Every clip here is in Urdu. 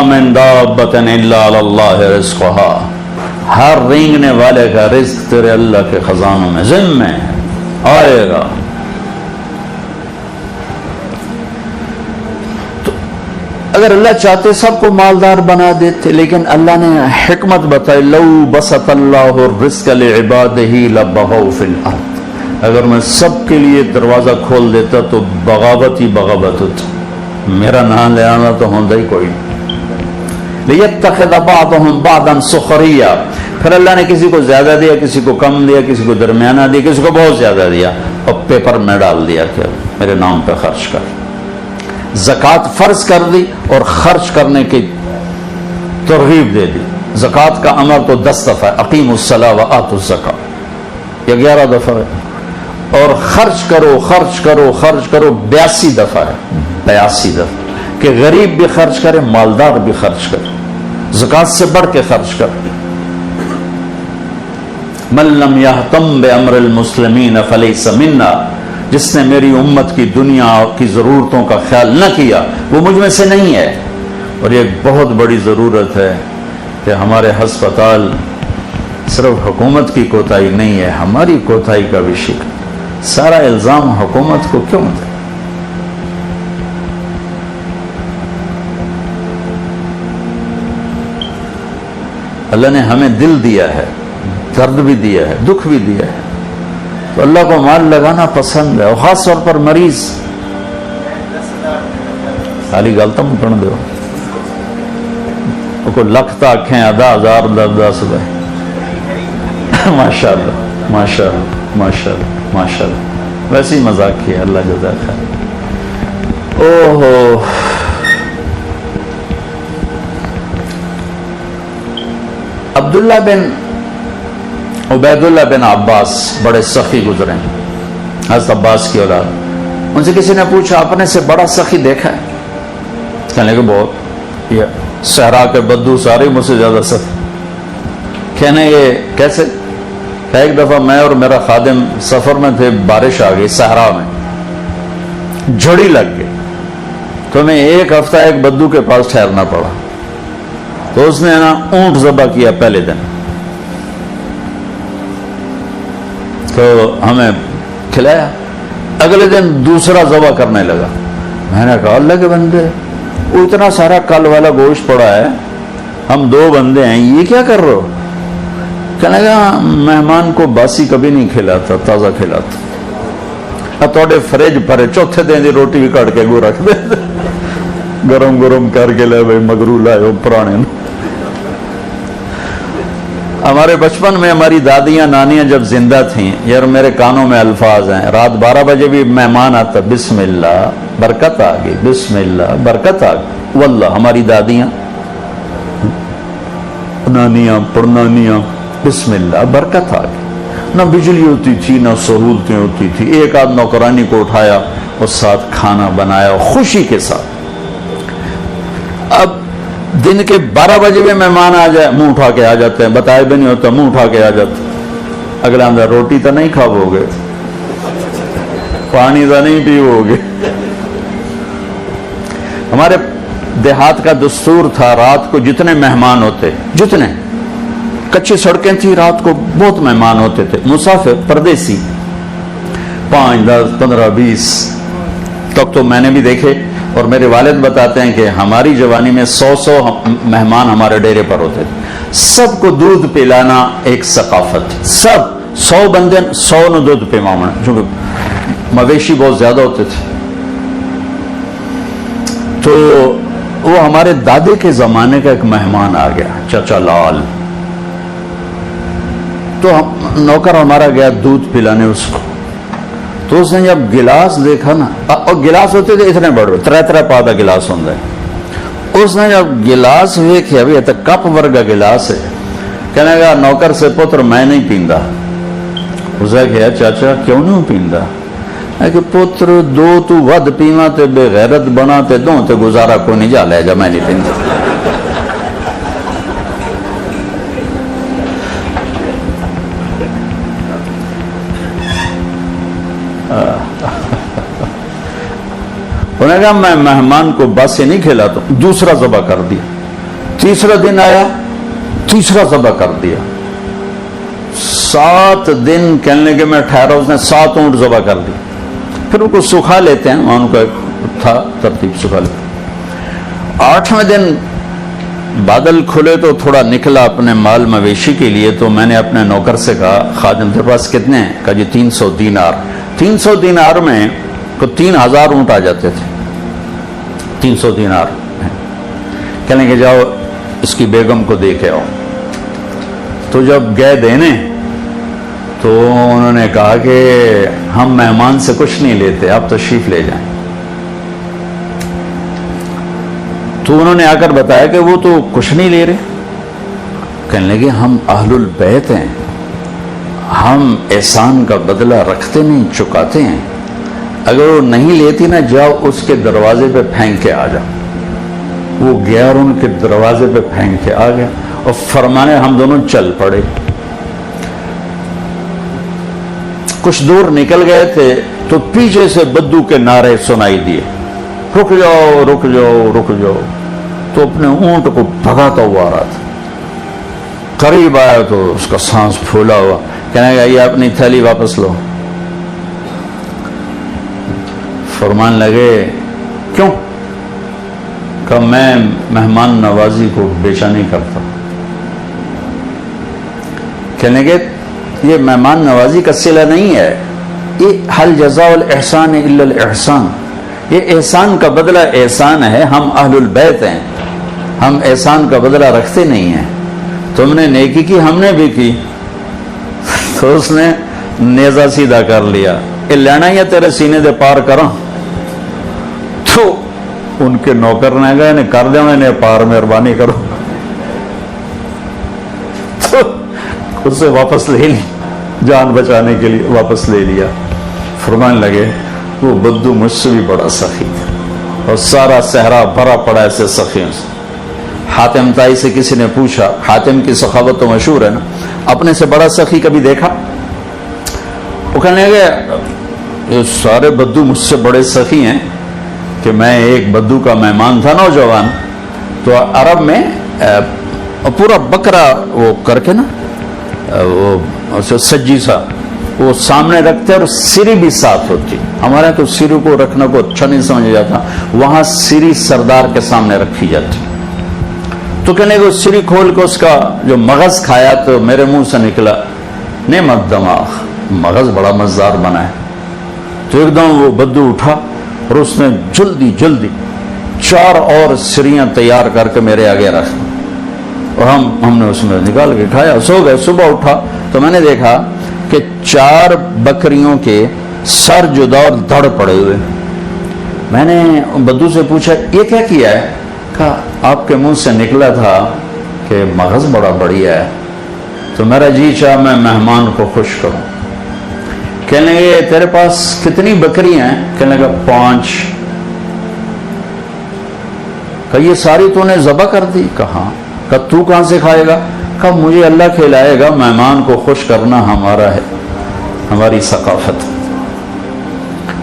من دابۃ الا علی اللہ رزقها، ہر رینگنے والے کا رزق تیرے اللہ کے خزانوں میں ذمہ آئے گا۔ اگر اللہ چاہتے سب کو مالدار بنا دیتے، لیکن اللہ نے حکمت بتائی، لو بسط اللہ الرزق لعبادہ لبغوا فی الارض، اگر میں سب کے لیے دروازہ کھول دیتا تو بغاوت ہی بغاوت ہوتی، میرا نام لے آنا تو ہوتا ہی کوئی۔ لیتخذ بعضهم بعضا سخریا، پھر اللہ نے کسی کو زیادہ دیا، کسی کو کم دیا، کسی کو درمیانہ دیا، کسی کو بہت زیادہ دیا، اور پیپر میں ڈال دیا کہ میرے نام پہ خرچ کر۔ زکوٰۃ فرض کر دی اور خرچ کرنے کی ترغیب دے دی۔ زکوٰۃ کا امر تو 10 دفعہ ہے، اقیموا الصلاۃ وآتوا الزکاۃ، یہ 11 دفعہ ہے، اور خرچ کرو خرچ کرو خرچ کرو 82 دفعہ ہے، 82 دفعہ، کہ غریب بھی خرچ کرے، مالدار بھی خرچ کرے، زکوٰۃ سے بڑھ کے خرچ کرے۔ من لم یہتم بامر المسلمین فلیس منا، جس نے میری امت کی دنیا کی ضرورتوں کا خیال نہ کیا وہ مجھ میں سے نہیں ہے۔ اور یہ بہت بڑی ضرورت ہے کہ ہمارے ہسپتال صرف حکومت کی کوتاہی نہیں ہے، ہماری کوتاہی کا بھی شکر۔ سارا الزام حکومت کو کیوں دے؟ اللہ نے ہمیں دل دیا ہے، درد بھی دیا ہے، دکھ بھی دیا ہے، تو اللہ کو مال لگانا پسند ہے، اور خاص طور پر مریض۔ خالی گل تو مکن دو کو لکھتا آنکھیں ادا ہزار دس ماشاء اللہ ماشاء اللہ ماشاء اللہ ماشاء اللہ، ویسے ہی مذاق کیا، اللہ جزا خیر۔ اوہو، عبداللہ بن عبید اللہ بن عباس بڑے سخی گزرے ہیں، حضرت عباس کی اولاد۔ ان سے کسی نے پوچھا آپ نے سے بڑا سخی دیکھا ہے؟ کہنے لگے بہت، یہ صحرا کے بدو سارے مجھ سے زیادہ سخی۔ کہنے یہ کیسے؟ کہ ایک دفعہ میں اور میرا خادم سفر میں تھے، بارش آ گئی صحرا میں، جھڑی لگ گئی، تو ہمیں ایک ہفتہ ایک بدو کے پاس ٹھہرنا پڑا، تو اس نے نا اونٹ ذبح کیا پہلے دن، تو ہمیں کھلایا، اگلے دن دوسرا ذبح کرنے لگا۔ میں نے کہا اللہ کے بندے، وہ اتنا سارا کل والا گوشت پڑا ہے، ہم 2 بندے ہیں، یہ کیا کر رہے ہو؟ کہنے لگا مہمان کو باسی کبھی نہیں کھلاتا، تازہ کھلاتا۔ توڑے فریج پرے، چوتھے دن دی روٹی بھی کٹ کے گو رکھ دے، گرم گرم کر کے لے بھائی مگرو لائے ہو پرانے۔ ہمارے بچپن میں ہماری دادیاں نانیاں جب زندہ تھیں، یار میرے کانوں میں الفاظ ہیں، رات 12 بجے بھی مہمان آتا، بسم اللہ برکت آ گئی، بسم اللہ برکت آ گئی، واللہ ہماری دادیاں نانیاں پڑنانیاں، بسم اللہ برکت آ گئی۔ نہ بجلی ہوتی تھی، نہ سہولتیں ہوتی تھی، ایک آدھ نوکرانی کو اٹھایا اور ساتھ کھانا بنایا خوشی کے ساتھ۔ اب دن کے 12 بجے بھی مہمان آ جائے، منہ اٹھا کے آ جاتے ہیں، بتائے بھی نہیں ہوتا، منہ اٹھا کے آ جاتے ہیں۔ اگلا اندر روٹی تو نہیں کھاو گے، پانی تو نہیں پیو گے۔ ہمارے دیہات کا دستور تھا، رات کو جتنے مہمان ہوتے، جتنے کچی سڑکیں تھی، رات کو بہت مہمان ہوتے تھے، مسافر پردیسی، 5 10 15 20 تک تو میں نے بھی دیکھے، اور میرے والد بتاتے ہیں کہ ہماری جوانی میں 100 مہمان ہمارے ڈیرے پر ہوتے تھے۔ سب کو دودھ پلانا ایک ثقافت تھی، سب 100 بندے 100 نے دودھ پلانا، چونکہ مویشی بہت زیادہ ہوتے تھے۔ تو وہ ہمارے دادے کے زمانے کا ایک مہمان آ گیا، چچا لال، تو نوکر ہمارا گیا دودھ پلانے اس کو، تو اس نے جب گلاس دیکھا نا، اور گلاس ہوتے تھے اتنے بڑے، 3 پادا گلاس ہوتا ہے، اس نے جب گلاس دیکھا، ابھی کپ ورگا گلاس ہے، کہنے لگا نوکر سے پتر میں نہیں پیندا۔ اس نے کہا چاچا کیوں نہیں پیندا؟ کہ پتر 2 تو ود پیواں تے بے غیرت بنا تے 2 تے گزارا کو نہیں، جا لے جا میں نہیں پیندا۔ انہوں نے کہا میں مہمان کو باسی نہیں کھلاتا ہوں، دوسرا ذبح کر دیا۔ تیسرا دن آیا، تیسرا ذبح کر دیا۔ 7 دن کہنے کے میں ٹھہرا، اس نے 7 اونٹ ذبح کر دی۔ پھر ان کو سکھا لیتے ہیں، وہاں ان کا تھا ترتیب، سکھا لیتے ہیں۔ 8ویں دن بادل کھلے تو تھوڑا نکلا اپنے مال مویشی کے لیے، تو میں نے اپنے نوکر سے کہا خادم تیرے پاس کتنے ہیں؟ کہا جی 300 دینار۔ 300 دینار میں کو 3000 اونٹ آ جاتے تھے، 300 دینار۔ کہنے کہ جاؤ اس کی بیگم کو دے کے آؤ۔ تو جب گئے دینے تو انہوں نے کہا کہ ہم مہمان سے کچھ نہیں لیتے، آپ تشریف لے جائیں۔ تو انہوں نے آ کر بتایا کہ وہ تو کچھ نہیں لے رہے۔ کہنے لگے ہم اہل البیت ہیں، ہم احسان کا بدلہ رکھتے نہیں، چکاتے ہیں، اگر وہ نہیں لیتی نا جاؤ اس کے دروازے پہ پھینک کے آ جاؤ۔ وہ گیا اور ان کے دروازے پہ پھینک کے آ گیا، اور فرمانے ہم دونوں چل پڑے۔ کچھ دور نکل گئے تھے تو پیچھے سے بدو کے نعرے سنائی دیے، رک جاؤ رک جاؤ رک جاؤ۔ تو اپنے اونٹ کو بھگاتا ہوا آ رہا تھا، قریب آیا تو اس کا سانس پھولا ہوا، کہنے لگا یہ اپنی تھیلی واپس لو۔ فرمان لگے کیوں؟ کہ میں مہمان نوازی کو بیچا نہیں کرتا۔ کہنے لگے یہ مہمان نوازی کا صلہ نہیں ہے، یہ حل جزاء الاحسان الا الاحسان، یہ احسان کا بدلہ احسان ہے، ہم اہل البیت ہیں، ہم احسان کا بدلہ رکھتے نہیں ہیں، تم نے نیکی کی ہم نے بھی کی۔ تو اس نے نیزہ سیدھا کر لیا، یہ لینا یا تیرے سینے دے پار کراں؟ تو ان کے نوکر نے کہا انہیں کر دیا میں نے پار، مہربانی کرو۔ تو اسے واپس لے لی، جان بچانے کے لیے واپس لے لیا۔ فرمان لگے وہ بدو مجھ سے بھی بڑا سخی تھا، اور سارا صحرا بھرا پڑا ایسے سخیوں سے۔ حاتم تائی سے کسی نے پوچھا، حاتم کی سخاوت تو مشہور ہے نا، اپنے سے بڑا سخی کبھی دیکھا؟ وہ کہنے لگے یہ سارے بدو مجھ سے بڑے سخی ہیں کہ میں ایک بدو کا مہمان تھا نوجوان، تو عرب میں پورا بکرا وہ کر کے نا وہ سجی سا وہ سامنے رکھتے اور سری بھی ساتھ ہوتی، ہمارے تو سری کو رکھنا کو اچھا نہیں سمجھا جاتا، وہاں سری سردار کے سامنے رکھی جاتی۔ تو کہنے کو سری کھول کے اس کا جو مغز کھایا تو میرے منہ سے نکلا نعمت دماغ، مغز بڑا مزدار بنا ہے۔ تو ایک دم وہ بدو اٹھا اور اس نے جلدی جلدی 4 اور سریاں تیار کر کے میرے آگے رکھ، اور ہم نے اس میں نکال کے کھایا، سو گئے۔ صبح اٹھا تو میں نے دیکھا کہ 4 بکریوں کے سر جدا اور دھڑ پڑے ہوئے۔ میں نے بدو سے پوچھا یہ کیا کیا ہے؟ کہا آپ کے منہ سے نکلا تھا کہ مغز بڑا بڑھیا ہے، تو میرا جی چاہ میں مہمان کو خوش کروں۔ کہنے لگے تیرے پاس کتنی بکریاں ہیں؟ کہنے لگا 5۔ کہا یہ ساری تو نے ذبح کر دی؟ کہا۔ کہا تو کہاں سے کھائے گا؟ کہا مجھے اللہ کھلائے گا، مہمان کو خوش کرنا ہمارا ہے، ہماری ثقافت۔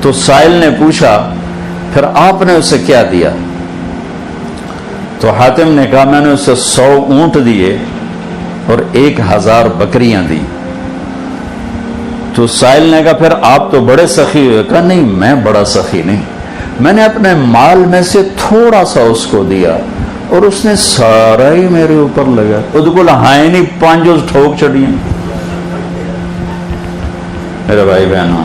تو سائل نے پوچھا پھر آپ نے اسے کیا دیا؟ تو حاتم نے کہا میں نے اسے 100 اونٹ دیے اور 1000 بکریاں دی۔ تو سائل نے کہا پھر آپ تو بڑے سخی ہوئے۔ کہا نہیں میں بڑا سخی نہیں، میں نے اپنے مال میں سے تھوڑا سا اس کو دیا اور اس نے سارا ہی میرے اوپر لگا، وہ کو لہائیں نہیں 5 ٹھوک چڑی۔ میرے بھائی بہنوں،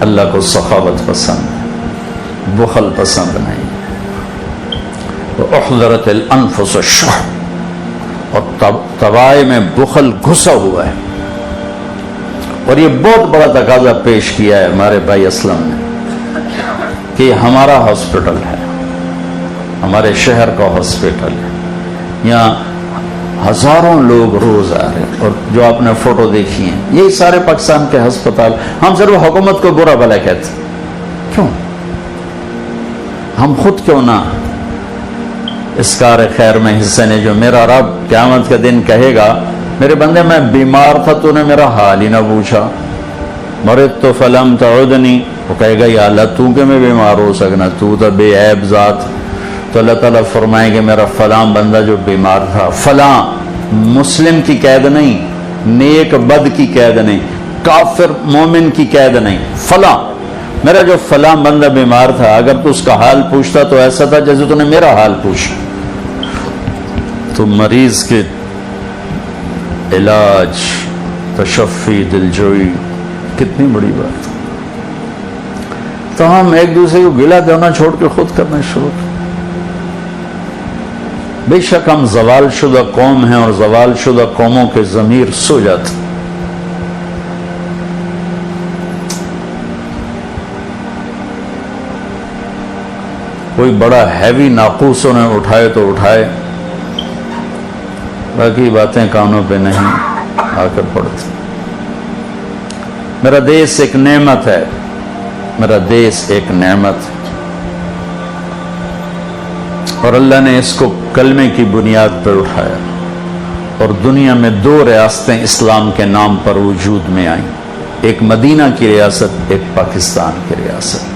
اللہ کو سخاوت پسند ہے، بخل پسند نہیں۔ احضرت الانفس الشح، اور طبائع میں بخل گھسا ہوا ہے، اور یہ بہت بڑا تقاضا پیش کیا ہے ہمارے بھائی اسلم نے کہ یہ ہمارا ہاسپٹل ہے، ہمارے شہر کا ہاسپٹل ہے، یہاں ہزاروں لوگ روز آ رہے ہیں، اور جو آپ نے فوٹو دیکھی ہیں یہی سارے پاکستان کے ہسپتال۔ ہم صرف حکومت کو برا بھلا کہتے ہیں، کیوں؟ ہم خود کیوں نہ اس کار خیر میں حصے نے؟ جو میرا رب قیامت کے دن کہے گا میرے بندے میں بیمار تھا تو نے میرا حال ہی نہ پوچھا، مرضت تو فلم تعودنی، وہ کہے گا یا اللہ تو کہ میں بیمار ہو سکنا، تو بے عیب ذات، تو اللہ تعالیٰ فرمائے کہ میرا فلاں بندہ جو بیمار تھا، فلاں مسلم کی قید نہیں، نیک بد کی قید نہیں، کافر مومن کی قید نہیں، فلاں میرا جو فلاں بندہ بیمار تھا، اگر تو اس کا حال پوچھتا تو ایسا تھا جیسے تو نے میرا حال پوچھا۔ تو مریض کے علاج، تشفی، دلجوئی کتنی بڑی بات۔ تو ہم ایک دوسرے کو گلہ دینا چھوڑ کے خود کرنا شروع کر۔ بے شک ہم زوال شدہ قوم ہیں اور زوال شدہ قوموں کے ضمیر سو جاتے۔ کوئی بڑا ہیوی ناقوس انہیں اٹھائے تو اٹھائے، باقی باتیں کانوں پہ نہیں آ کر پڑتی۔ میرا دیس ایک نعمت ہے، میرا دیس ایک نعمت، اور اللہ نے اس کو کلمے کی بنیاد پر اٹھایا، اور دنیا میں 2 ریاستیں اسلام کے نام پر وجود میں آئیں، ایک مدینہ کی ریاست، ایک پاکستان کی ریاست۔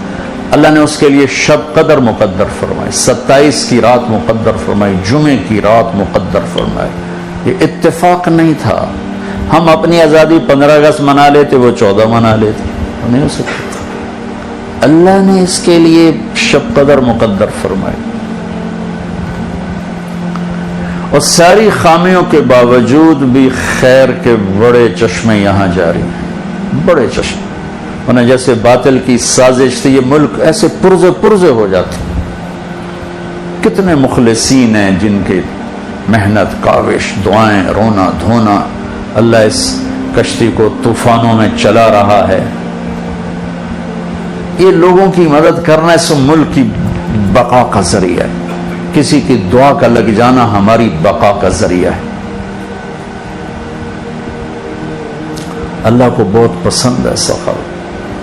اللہ نے اس کے لیے شب قدر مقدر فرمائی، 27 کی رات مقدر فرمائی، جمعے کی رات مقدر فرمائی۔ یہ اتفاق نہیں تھا، ہم اپنی آزادی 15 اگست منا لیتے، وہ 14 منا لیتے، نہیں ہو سکتا تھا۔ اللہ نے اس کے لیے شب قدر مقدر فرمائی، اور ساری خامیوں کے باوجود بھی خیر کے بڑے چشمے یہاں جاری ہیں، بڑے چشمے، ورنہ جیسے باطل کی سازش تھی یہ ملک ایسے پرزے پرزے ہو جاتے۔ کتنے مخلصین ہیں جن کے محنت، کاوش، دعائیں، رونا دھونا، اللہ اس کشتی کو طوفانوں میں چلا رہا ہے۔ یہ لوگوں کی مدد کرنا اس ملک کی بقا کا ذریعہ ہے، کسی کی دعا کا لگ جانا ہماری بقا کا ذریعہ ہے۔ اللہ کو بہت پسند ہے ایسا خلق۔